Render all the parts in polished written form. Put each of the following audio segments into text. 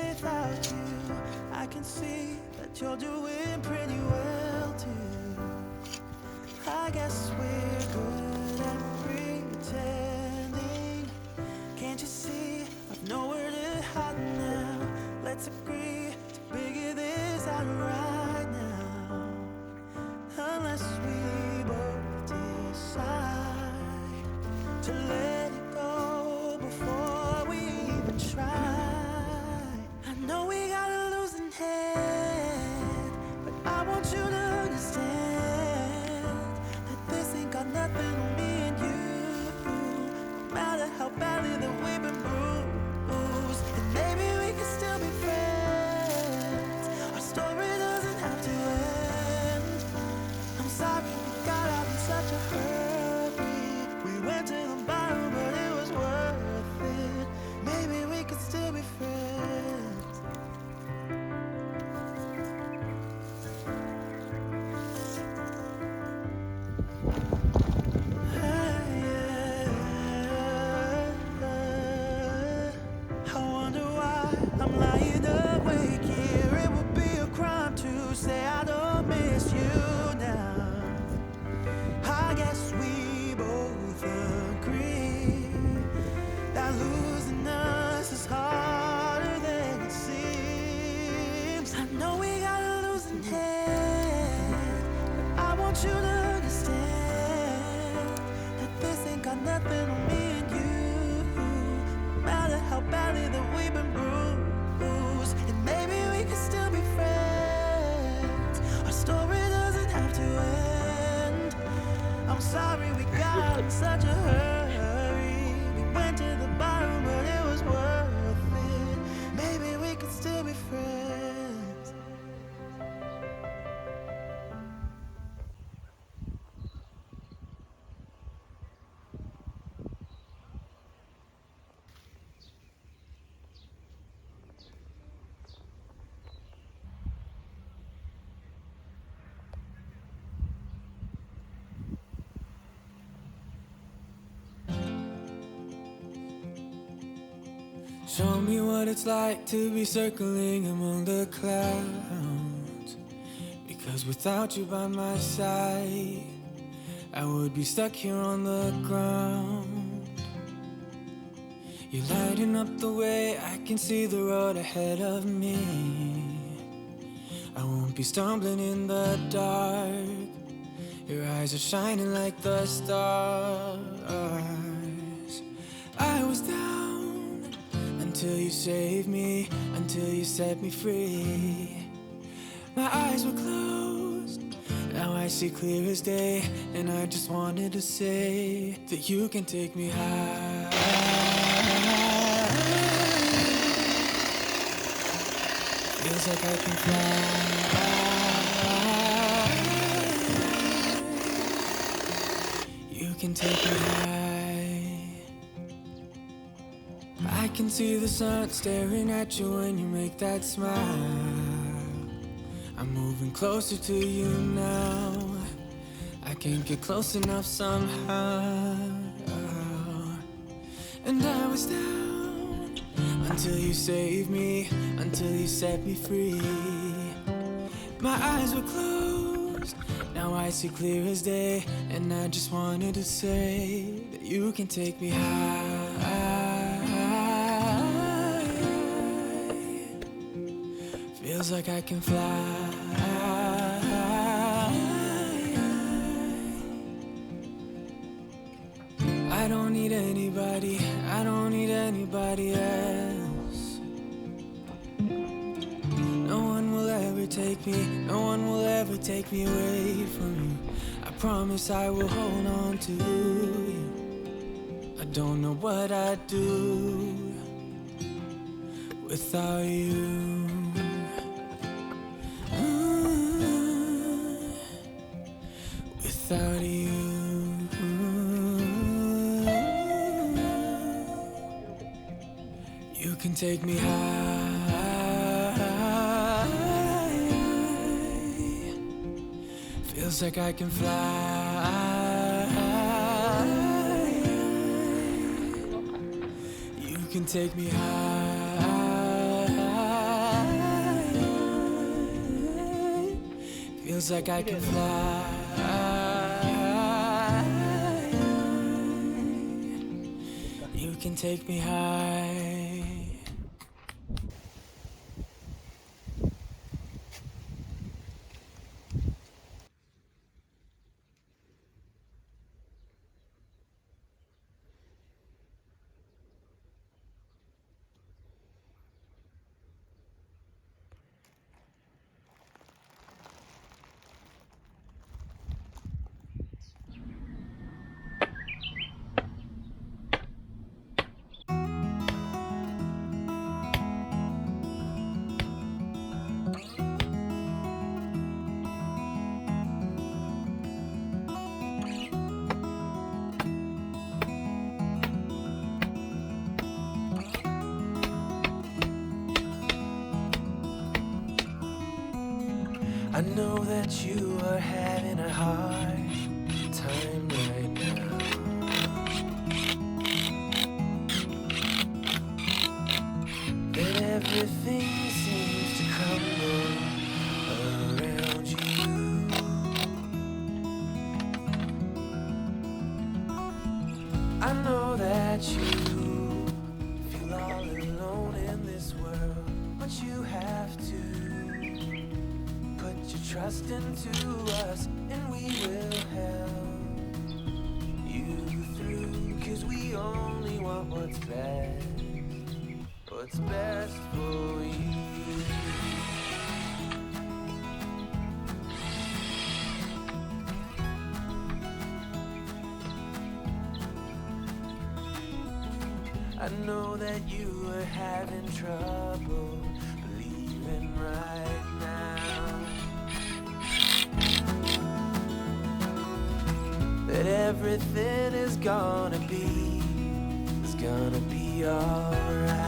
without you. I can see that you're doing pretty well too. I guess we're good at pretending. Can't you see I've nowhere to hide now? Let's agree to figure this out right now. Unless we both decide to let it go before we even try. I know we got a losing hand, but I want you to understand that this ain't got nothing on me and you. No matter how badly that we've been bruised, and maybe we can still be friends. Our story doesn't have to end. I'm sorry we got out in such a hurry. We went to the bottom, but it was worth it. Maybe we could still be friends. I wonder why I'm lying awake here. It would be a crime to say I don't miss you now. I guess we both agree that losing us is harder than it seems. I know we got a losing hand, but I want you to understand that this ain't got nothing on me and you. No matter how badly that we've been bruised, and maybe we can still be friends. Our story doesn't have to end. I'm sorry we got out in such a hurry. We went to the bottom, but it was worth it. Maybe we could still be friends. Show me what it's like to be circling among the clouds. Because without you by my side, I would be stuck here on the ground. You're lighting up the way, I can see the road ahead of me. I won't be stumbling in the dark. Your eyes are shining like the stars. I was down until you saved me, until you set me free. My eyes were closed, now I see clear as day. And I just wanted to say that you can take me high. Feels like I can fly. You can take me high. I can see the sun staring at you when you make that smile. I'm moving closer to you now. I can't get close enough somehow. And I was down until you saved me, until you set me free. My eyes were closed, now I see clear as day. And I just wanted to say that you can take me high. Feels like I can fly. I don't need anybody, I don't need anybody else. No one will ever take me, no one will ever take me away from you. I promise I will hold on to you. I don't know what I'd do without you. Without you. You can take me high. Feels like I can fly. You can take me high. feels like I can fly. You can take me high. I know that you are having a hard time right now. That everything seems to crumble around you. I know that you feel all alone in this world, but you have to put your trust into us, and we will help you through, 'cause we only want what's best for you. I know that you are having trouble believing right now that everything is gonna be alright.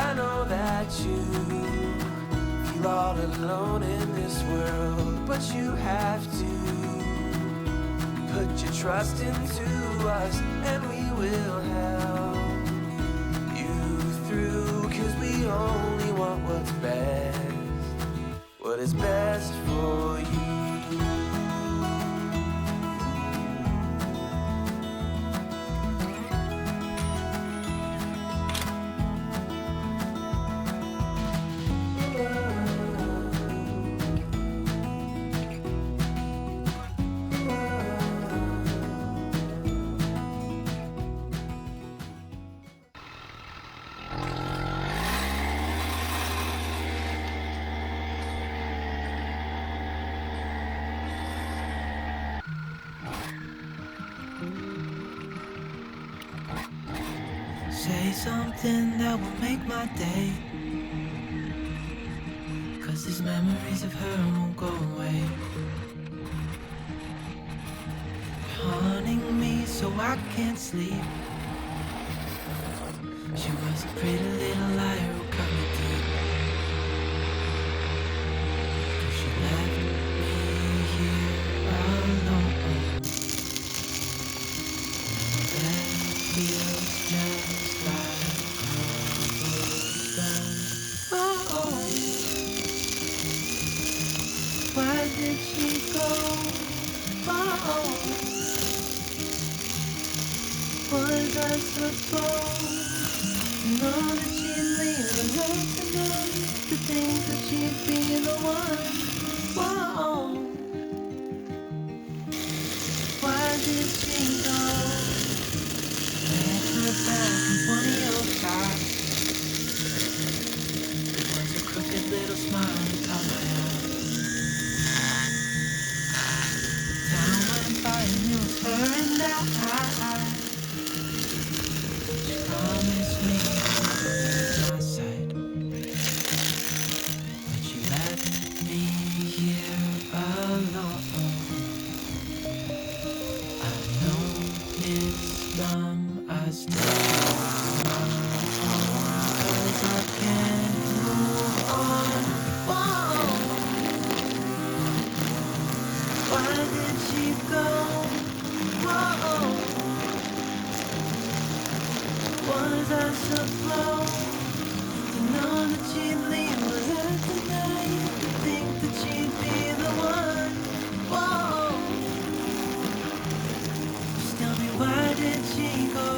I know that you feel all alone in this world, but you have to put your trust into us, and we will help you through, 'cause we only want what is best for you. Say something that will make my day, 'cause these memories of her won't go away. Haunting me so I can't sleep. She was a pretty little liar who cut me deep. 'Cause she left me here alone. That feels just like cobblestone. Oh, why did she go? Oh, was I supposed to know that she'd leave the road to know the things that she'd be the one? Whoa, why did she go? Let her back in one of your shots. It was a crooked little smile that caught my eye. Time went by and it was her and I. She promised me my side, but she left me here alone. I know it's dumb, I still cause I can't move on. Whoa. Why did she go? Whoa. Was I supposed to know that she'd leave us out tonight. Think that she'd be the one. Whoa. Just tell me, why did she go?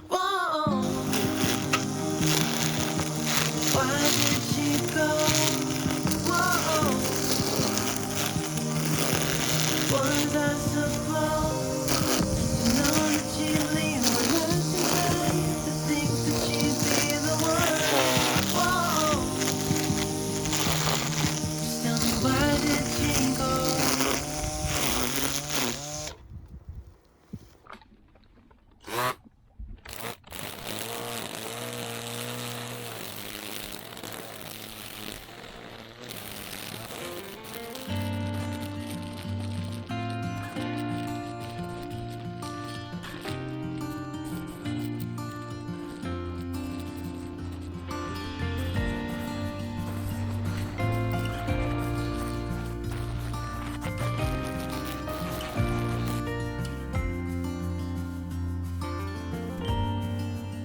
Whoa. Why did she go? Whoa. Was I supposed to know that she'd leave my life tonight? To think that she'd be the one? Whoa. Just tell me, why did she go?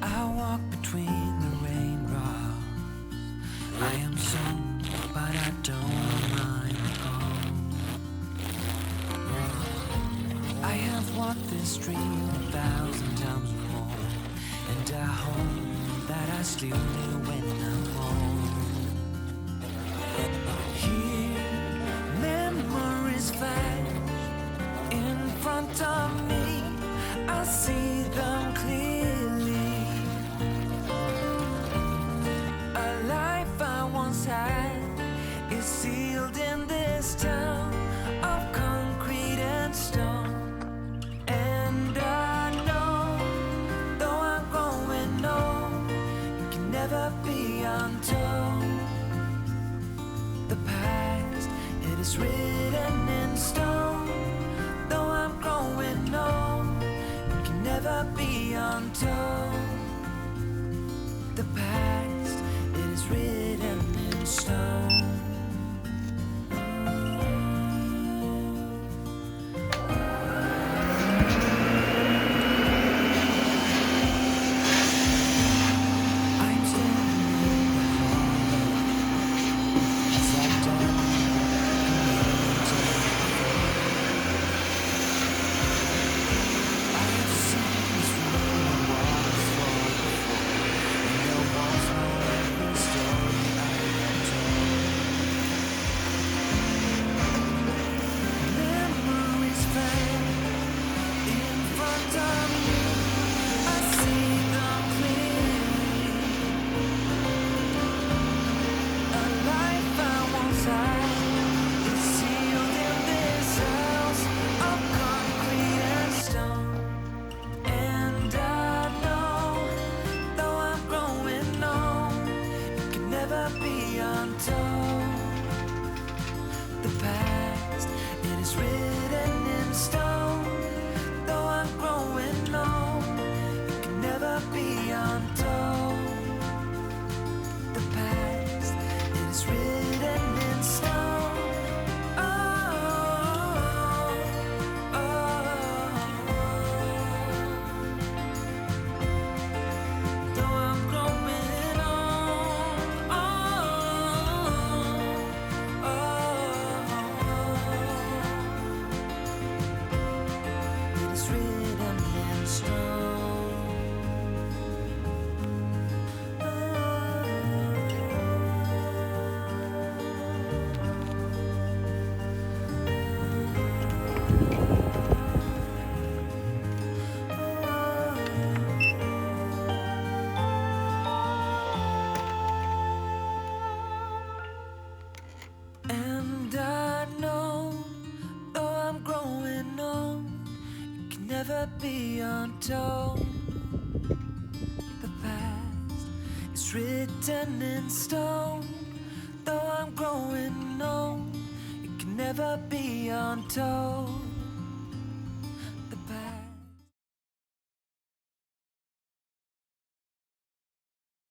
I walk between the raindrops. I am soaked, but I don't mind the cold. I have walked this street 1,000 times or more, and I hope that I still do when I'm home. Here, memories flash in front of me. I see them clearly. A life I once had is sealed in this town of concrete and stone. And I know, though I'm growing old, it can never be untold. The past, it is written in stone. Though I'm growing old, it can never be untold. The past, it is written in stone. I'm standing in the hall as I've done I have seen this room on walls fall before, and there was no every story I have told. Memories fade in front of me. I see them clearly. A life I once had is sealed in this house of concrete and stone. And I know, though I'm growing old, it can never be untold. The past, it is written in stone. Though I'm growing old, it can never be untold. The past, it is written in stone. Oh, though I'm growing old, it is written in stone. And I know, though I'm growing old, it can never be untold. The past is written in stone. Though I'm growing old, it can never be untold.